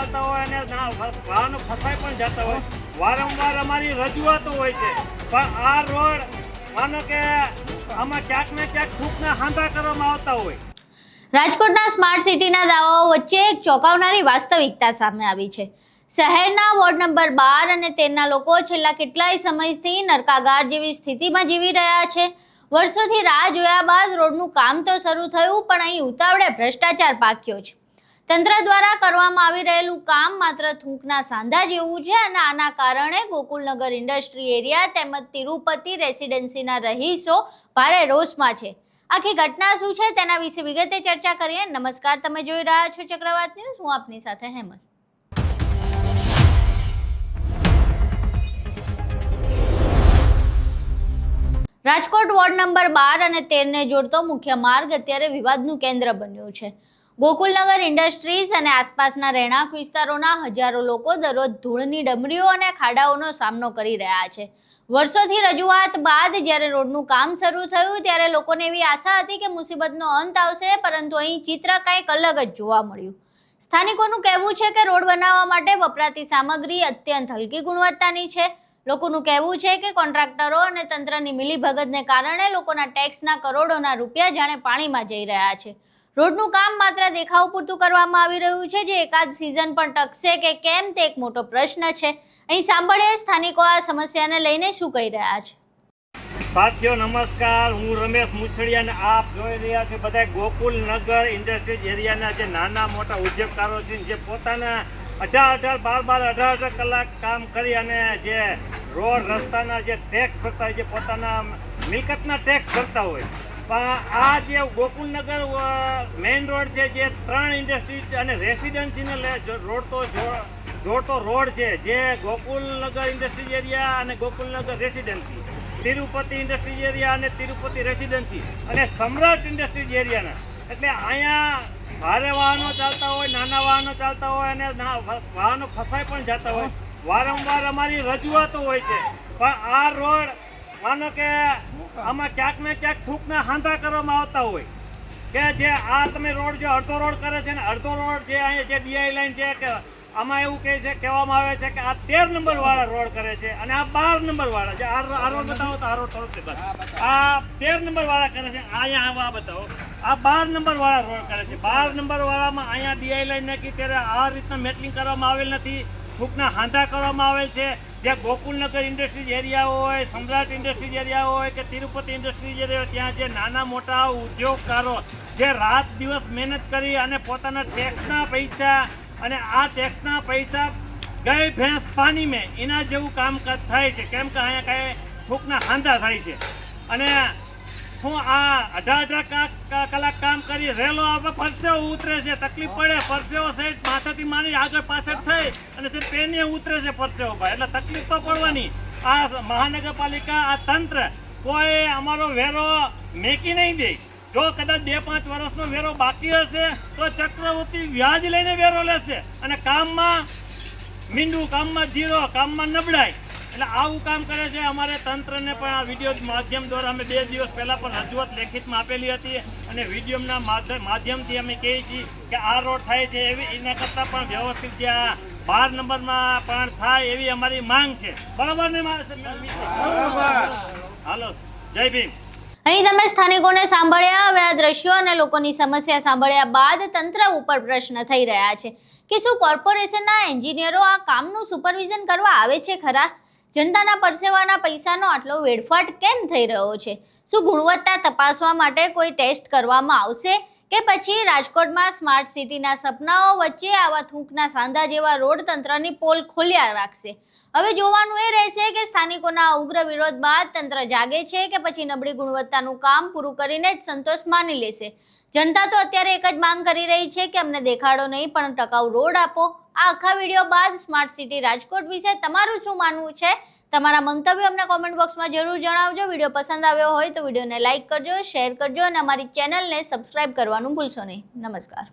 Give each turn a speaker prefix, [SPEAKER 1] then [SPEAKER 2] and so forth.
[SPEAKER 1] ચાલતા હોય અને વાહનો ફસાઈ પણ જતા હોય, વારંવાર અમારી રજૂઆતો હોય છે, પણ આ રોડ માનો કે આમાં ક્યાંક ને ક્યાંક થૂકના હાંધા કરવામાં આવતા હોય.
[SPEAKER 2] રાજકોટના સ્માર્ટ સિટીના દાવાઓ વચ્ચે એક ચોંકાવનારી વાસ્તવિકતા સામે આવી છે. શહેરના વોર્ડ નંબર 12 અને 13ના લોકો છેલ્લા કેટલાય સમયથી નરકાગાર જેવી સ્થિતિમાં જીવી રહ્યા છે. વર્ષોથી રાહ જોયા બાદ રોડનું કામ તો શરૂ થયું, પણ અહીં ઉતાવળે ભ્રષ્ટાચાર પાક્યો છે. તંત્ર દ્વારા કરવામાં આવી રહેલું કામ માત્ર થૂંકના સાંધા જેવું છે અને આના કારણે ગોકુલનગર ઇન્ડસ્ટ્રી એરિયા તેમજ તિરુપતિ રેસિડેન્સીના રહીશો ભારે રોષમાં છે. આખી ઘટના શું છે તેના વિશે વિગતે ચર્ચા કરીએ. નમસ્કાર, તમે જોઈ રહ્યા છો ચક્રવાત ન્યૂઝ. હું આપની સાથે હેમંત. રાજકોટ વોર્ડ નંબર 12 અને 13ને જોડતો મુખ્ય માર્ગ અત્યારે વિવાદનું કેન્દ્ર બન્યું છે. ગોકુલનગર ઇન્ડસ્ટ્રીઝ અને આસપાસના રહેણાંક વિસ્તારોના હજારો લોકો દરરોજ ધૂળની ડમરીઓ અને ખાડાઓનો સામનો કરી રહ્યા છે. વર્ષોથી રજૂઆત બાદ જ્યારે રોડનું કામ શરૂ થયું ત્યારે લોકોને એવી આશા હતી કે મુસીબતનો અંત આવશે, પરંતુ અહીં ચિત્ર કંઈક અલગ જ જોવા મળ્યું. સ્થાનિકોનું કહેવું છે કે રોડ બનાવવા માટે વપરાતી સામગ્રી અત્યંત હલકી ગુણવત્તાની છે. લોકોનું કહેવું છે કે કોન્ટ્રાક્ટરો અને તંત્રની મિલીભગતને કારણે લોકોના ટેક્સના કરોડોના રૂપિયા જાણે પાણીમાં જઈ રહ્યા છે. રોડનું કામ માત્ર દેખાવ પૂરતું કરવામાં આવી રહ્યું છે, જે એકાદ સિઝન પણ ટકશે કે કેમ તે એક મોટો પ્રશ્ન છે. અહીં સાંભળીએ સ્થાનિકો આ સમસ્યાને લઈને શું કહી રહ્યા છે.
[SPEAKER 1] સાથીઓ નમસ્કાર, હું રમેશ મુછડિયા અને આપ જોઈ રહ્યા છો બધા ગોકુલનગર ઇન્ડસ્ટ્રીઝ એરિયાના જે નાના મોટા ઉદ્યોગકારો છે, જે પોતાના 12 કલાક કામ કરી અને જે રોડ રસ્તાના જે ટેક્સ ભરતા હોય, જે પોતાના મિલકતના ટેક્સ ભરતા હોય, પણ આ જે ગોકુલનગર મેઇન રોડ છે, જે 3 ઇન્ડસ્ટ્રી અને રેસિડેન્સીને જોડતો રોડ છે, જે ગોકુલનગર ઇન્ડસ્ટ્રીઝ એરિયા અને Gokulnagar residency, Tirupati industries area અને તિરુપતિ રેસિડેન્સી અને સમ્રાટ ઇન્ડસ્ટ્રીઝ એરિયાના, એટલે અહીંયા ભારે વાહનો ચાલતા હોય, નાના વાહનો ચાલતા હોય અને વાહનો ફસાઈ પણ જતા હોય, વારંવાર અમારી રજૂઆતો હોય છે, પણ આ રોડ માનો કે આમાં ક્યાંક ને ક્યાંક થૂકના હાંધા કરવામાં આવતા હોય કે જે આ તમે રોડ જે અડધો રોડ કરે છે ને અડધો રોડ જે અહીંયા જે ડીઆઈ લાઈન છે કે આમાં એવું કહે છે, કહેવામાં આવે છે કે આ 13 નંબર વાળા રોડ કરે છે અને આ 12 નંબર વાળા જે આ રોડ બતાવો તો આ રોડ થોડોક છે, આ 13 નંબર વાળા કરે છે, અહીંયા આ બતાવો આ 12 નંબર વાળા રોડ કરે છે. 12 નંબર વાળામાં અહીંયા ડીઆઈ લાઈન નાખી ત્યારે આ રીતના મેટલિંગ કરવામાં આવેલ નથી, થૂકના હાંધા કરવામાં આવેલ છે. જે ગોકુલનગર ઇન્ડસ્ટ્રીઝ એરિયા હોય, સમ્રાટ ઇન્ડસ્ટ્રીઝ એરિયા હોય કે તિરુપતિ ઇન્ડસ્ટ્રીઝ એરિયા, ત્યાં જે નાના મોટા ઉદ્યોગકારો જે રાત દિવસ મહેનત કરી અને પોતાના ટેક્સના પૈસા અને આ ટેક્સના પૈસા ગઈ ભેંસ પાણી મેં એના જેવું કામકાજ થાય છે, કેમ કે અહીંયા કાંઈ થૂકના હાંધા થાય છે. અને હું આ 18 કલાક કામ કરી રેલો આપણે પરસેવો ઉતરે છે, તકલીફ પડે, પરસેવો સાઈડ માથાથી માંડી આગળ પાછળ થઈ અને છે પેને ઉતરે છે પરસેવો ભાઈ, એટલે તકલીફ તો પડવાની. આ મહાનગરપાલિકા, આ તંત્ર કોઈ અમારો વેરો મેકી નહીં દે. જો કદાચ 2-5 વર્ષનો વેરો બાકી હશે તો ચક્રવૃત્તિ વ્યાજ લઈને વેરો લેશે અને કામમાં મીંડું, કામમાં જીરો, કામમાં નબળાઈ, એટલે આવું કામ કરે છે. અમારે તંત્રને પણ આ વિડીયો માધ્યમ દ્વારા અમે 2 દિવસ પહેલાં પણ રજૂઆત લેખિતમાં આપેલી હતી અને વિડીયોના માધ્યમથી અમે કહીએ છીએ કે આ રોડ થાય છે એવી એના કરતાં પણ વ્યવસ્થિત જે આ 12 નંબરમાં પણ થાય એવી અમારી માંગ છે. બરાબર ને? હાલો, જય ભીમ.
[SPEAKER 2] અહીં તમે સ્થાનિકોને સાંભળ્યા. હવે આ દ્રશ્યો અને લોકોની સમસ્યા સાંભળ્યા બાદ તંત્ર ઉપર પ્રશ્ન થઈ રહ્યા છે કે શું કોર્પોરેશનના એન્જિનિયરો આ કામનું સુપરવિઝન કરવા આવે છે ખરા? જનતાના પરસેવાના પૈસાનો આટલો વેડફાટ કેમ થઈ રહ્યો છે? શું ગુણવત્તા તપાસવા માટે કોઈ ટેસ્ટ કરવામાં આવશે કે પછી રાજકોટમાં સ્માર્ટ સિટીના સપનાઓ વચ્ચે આવા થૂંકના સાંધા જેવા રોડ તંત્રની પોલ ખોલ્યા રાખશે? હવે જોવાનું એ રહેશે કે સ્થાનિકોના ઉગ્ર વિરોધ બાદ તંત્ર જાગે છે કે પછી નબળી ગુણવત્તાનું કામ પૂરું કરીને જ સંતોષ માની લેશે. જનતા તો અત્યારે એક જ માંગ કરી રહી છે કે અમને દેખાડો નહીં પણ ટકાઉ રોડ આપો. આ આખા વિડીયો બાદ સ્માર્ટ સિટી રાજકોટ વિશે તમારું શું માનવું છે? તમારા મંતવ્યો અમને કોમેન્ટ બોક્સમાં જરૂર જણાવજો. વિડીયો પસંદ આવ્યો હોય તો વિડીયોને લાઇક કરજો, શેર કરજો અને અમારી ચેનલને સબસ્ક્રાઇબ કરવાનું ભૂલશો નહીં. નમસ્કાર.